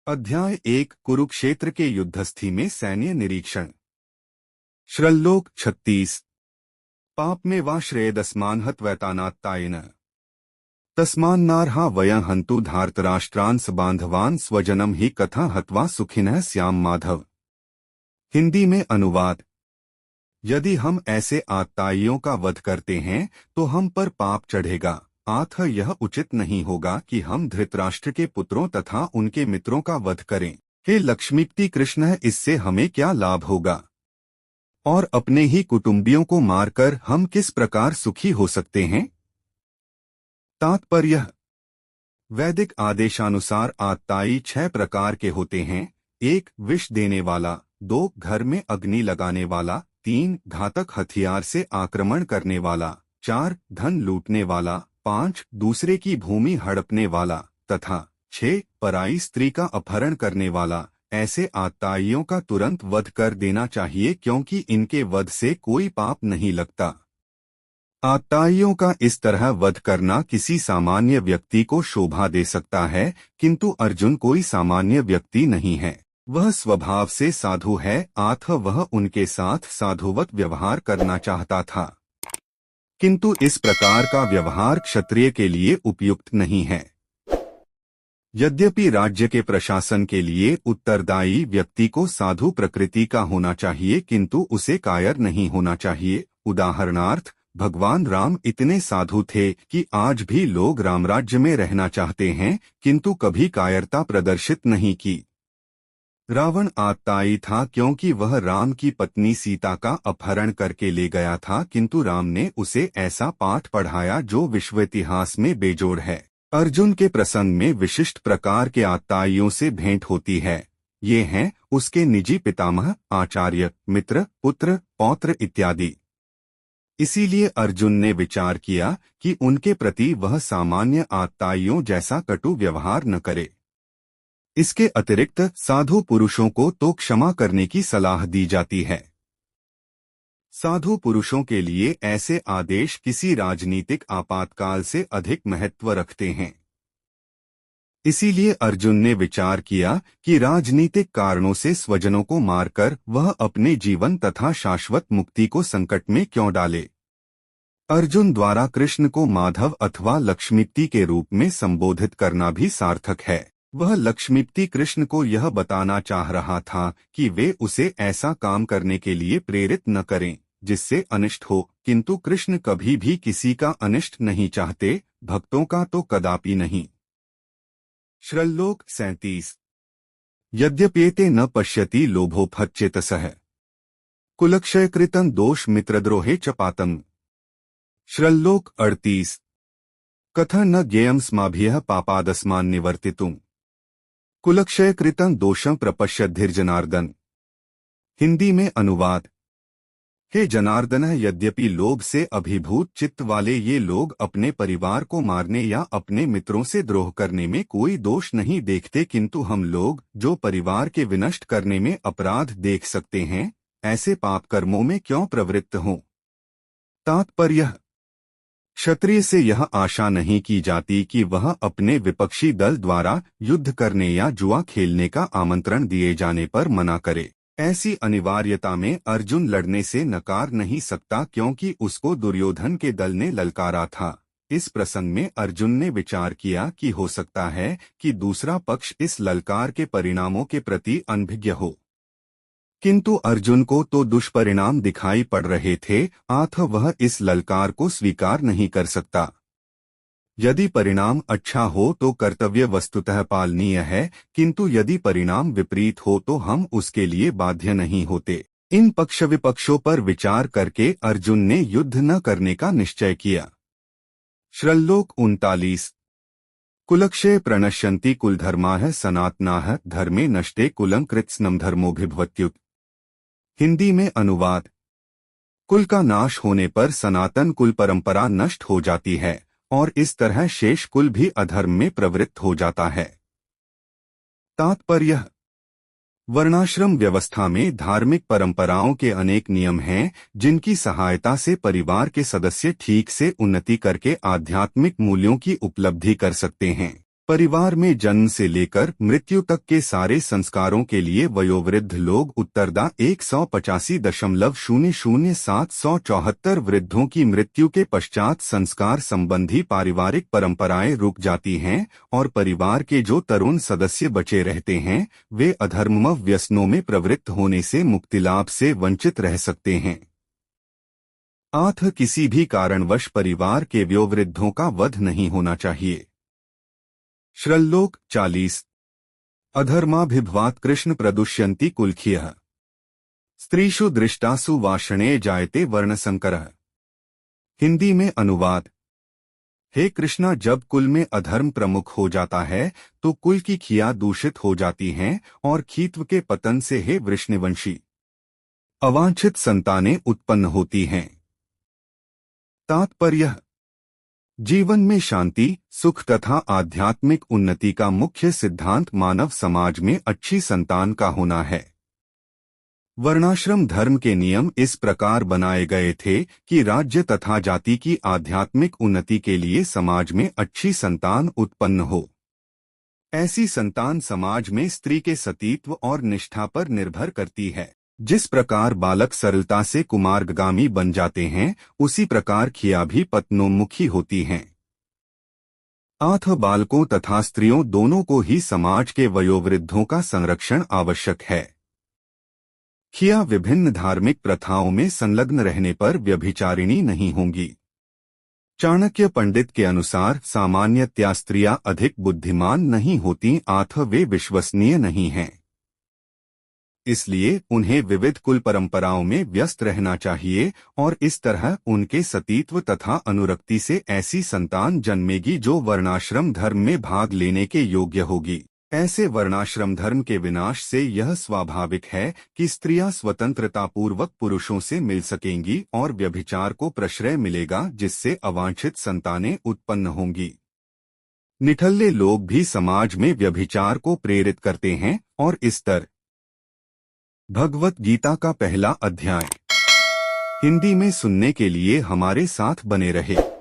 अध्याय 1 कुरुक्षेत्र के युद्धस्थी में सैन्य निरीक्षण। श्रल्लोक 36। पाप में वा श्रेयदस्मान् हत्वैतानात्तायेन तस्मान्नार्हा वयं हन्तु धार्तराष्ट्रान् बांधवान् स्वजनम ही कथा हत्वा सुखिनः स्याम माधव। हिंदी में अनुवाद। यदि हम ऐसे आत्ताइयों का वध करते हैं तो हम पर पाप चढ़ेगा, अतः यह उचित नहीं होगा कि हम धृतराष्ट्र के पुत्रों तथा उनके मित्रों का वध करें। हे लक्ष्मीपति कृष्ण, इससे हमें क्या लाभ होगा और अपने ही कुटुंबियों को मारकर हम किस प्रकार सुखी हो सकते हैं। तात्पर्य। वैदिक आदेशानुसार आत्ताई 6 प्रकार के होते हैं। 1 विष देने वाला, 2 घर में अग्नि लगाने वाला, 3 घातक हथियार से आक्रमण करने वाला, 4 धन लूटने वाला, 5 दूसरे की भूमि हड़पने वाला तथा 6 पराई स्त्री का अपहरण करने वाला। ऐसे आत्ताइयों का तुरंत वध कर देना चाहिए, क्योंकि इनके वध से कोई पाप नहीं लगता। आत्ताइयों का इस तरह वध करना किसी सामान्य व्यक्ति को शोभा दे सकता है, किंतु अर्जुन कोई सामान्य व्यक्ति नहीं है। वह स्वभाव से साधु है, अतः वह उनके साथ साधुवत व्यवहार करना चाहता था, किंतु इस प्रकार का व्यवहार क्षत्रिय के लिए उपयुक्त नहीं है। यद्यपि राज्य के प्रशासन के लिए उत्तरदायी व्यक्ति को साधु प्रकृति का होना चाहिए, किंतु उसे कायर नहीं होना चाहिए। उदाहरणार्थ, भगवान राम इतने साधु थे कि आज भी लोग रामराज्य में रहना चाहते हैं, किंतु कभी कायरता प्रदर्शित नहीं की। रावण आत्ताई था क्योंकि वह राम की पत्नी सीता का अपहरण करके ले गया था, किंतु राम ने उसे ऐसा पाठ पढ़ाया जो विश्व इतिहास में बेजोड़ है। अर्जुन के प्रसंग में विशिष्ट प्रकार के आत्ताइयों से भेंट होती है। ये हैं उसके निजी पितामह, आचार्य, मित्र, पुत्र, पौत्र इत्यादि। इसीलिए अर्जुन ने विचार किया कि उनके प्रति वह सामान्य आत्ताइयों जैसा कटु व्यवहार न करे। इसके अतिरिक्त साधु पुरुषों को तो क्षमा करने की सलाह दी जाती है। साधु पुरुषों के लिए ऐसे आदेश किसी राजनीतिक आपातकाल से अधिक महत्व रखते हैं। इसीलिए अर्जुन ने विचार किया कि राजनीतिक कारणों से स्वजनों को मारकर वह अपने जीवन तथा शाश्वत मुक्ति को संकट में क्यों डाले। अर्जुन द्वारा कृष्ण को माधव अथवा लक्ष्मीपति के रूप में संबोधित करना भी सार्थक है। वह लक्ष्मीपति कृष्ण को यह बताना चाह रहा था कि वे उसे ऐसा काम करने के लिए प्रेरित न करें जिससे अनिष्ट हो, किंतु कृष्ण कभी भी किसी का अनिष्ट नहीं चाहते, भक्तों का तो कदापि नहीं। श्रल्लोक 37। यद्यप्येते न पश्यति लोभोपहच्चेतसः कुलक्षयकृतं दोष मित्रद्रोहे च पातम्। श्रल्लोक 38। कथ न ज्ञेयं स्माभिः पापादस्मान् निवर्तितुम् कुलक्षयकृतं दोषं प्रपश्यद्धिर्जनार्दन। हिंदी में अनुवाद। हे जनार्दन, यद्यपि लोभ से अभिभूत चित्त वाले ये लोग अपने परिवार को मारने या अपने मित्रों से द्रोह करने में कोई दोष नहीं देखते, किंतु हम लोग जो परिवार के विनष्ट करने में अपराध देख सकते हैं, ऐसे पाप कर्मों में क्यों प्रवृत्त हों। तात्पर्य। क्षत्रिय से यह आशा नहीं की जाती कि वह अपने विपक्षी दल द्वारा युद्ध करने या जुआ खेलने का आमंत्रण दिए जाने पर मना करे। ऐसी अनिवार्यता में अर्जुन लड़ने से नकार नहीं सकता, क्योंकि उसको दुर्योधन के दल ने ललकारा था। इस प्रसंग में अर्जुन ने विचार किया कि हो सकता है कि दूसरा पक्ष इस ललकार के परिणामों के प्रति अनभिज्ञ हो, किंतु अर्जुन को तो दुष्परिणाम दिखाई पड़ रहे थे, अतः वह इस ललकार को स्वीकार नहीं कर सकता। यदि परिणाम अच्छा हो तो कर्तव्य वस्तुतः पालनीय है, किंतु यदि परिणाम विपरीत हो तो हम उसके लिए बाध्य नहीं होते। इन पक्ष विपक्षों पर विचार करके अर्जुन ने युद्ध न करने का निश्चय किया। श्रल्लोक 39। कुलक्षये प्रणश्यन्ति कुलधर्माः सनातनाः धर्मे नष्टे कुलं कृत्स्नं धर्मोऽभिभवत्युत। हिंदी में अनुवाद। कुल का नाश होने पर सनातन कुल परंपरा नष्ट हो जाती है और इस तरह शेष कुल भी अधर्म में प्रवृत्त हो जाता है। तात्पर्य। वर्णाश्रम व्यवस्था में धार्मिक परंपराओं के अनेक नियम हैं, जिनकी सहायता से परिवार के सदस्य ठीक से उन्नति करके आध्यात्मिक मूल्यों की उपलब्धि कर सकते हैं। परिवार में जन्म से लेकर मृत्यु तक के सारे संस्कारों के लिए वयोवृद्ध लोग उत्तरदा 185.00774 वृद्धों की मृत्यु के पश्चात संस्कार संबंधी पारिवारिक परंपराएं रुक जाती हैं और परिवार के जो तरुण सदस्य बचे रहते हैं वे अधर्म व्यसनों में प्रवृत्त होने से मुक्तिलाभ से वंचित रह सकते हैं। किसी भी कारणवश परिवार के वयोवृद्धों का वध नहीं होना चाहिए। श्लोक 40 अधर्माभिभवात् कृष्ण प्रदुष्यन्ति कुलख्यः स्त्रीषु दृष्टासु वाषणे जायते वर्णसंकरः। हिंदी में अनुवाद। हे कृष्णा, जब कुल में अधर्म प्रमुख हो जाता है तो कुल की खिया दूषित हो जाती हैं और खीत्व के पतन से हे वृष्णिवंशी अवांछित संतानें उत्पन्न होती हैं। तात्पर्य जीवन में शांति, सुख तथा आध्यात्मिक उन्नति का मुख्य सिद्धांत मानव समाज में अच्छी संतान का होना है। वर्णाश्रम धर्म के नियम इस प्रकार बनाए गए थे कि राज्य तथा जाति की आध्यात्मिक उन्नति के लिए समाज में अच्छी संतान उत्पन्न हो। ऐसी संतान समाज में स्त्री के सतीत्व और निष्ठा पर निर्भर करती है। जिस प्रकार बालक सरलता से कुमार्गामी बन जाते हैं, उसी प्रकार खिया भी पत्नोन्मुखी होती हैं। बालकों तथा स्त्रियों दोनों को ही समाज के वयोवृद्धों का संरक्षण आवश्यक है। खिया विभिन्न धार्मिक प्रथाओं में संलग्न रहने पर व्यभिचारिणी नहीं होंगी। चाणक्य पंडित के अनुसार सामान्यतया स्त्रियां अधिक बुद्धिमान नहीं होती, वे विश्वसनीय नहीं हैं। इसलिए उन्हें विविध कुल परंपराओं में व्यस्त रहना चाहिए और इस तरह उनके सतीत्व तथा अनुरक्ति से ऐसी संतान जन्मेगी जो वर्णाश्रम धर्म में भाग लेने के योग्य होगी। ऐसे वर्णाश्रम धर्म के विनाश से यह स्वाभाविक है कि स्त्रियां स्वतंत्रतापूर्वक पुरुषों से मिल सकेंगी और व्यभिचार को प्रश्रय मिलेगा, जिससे अवांछित संतानें उत्पन्न होंगी। निठल्ले लोग भी समाज में व्यभिचार को प्रेरित करते हैं और इस तरह भगवत गीता का पहला अध्याय हिंदी में सुनने के लिए हमारे साथ बने रहे।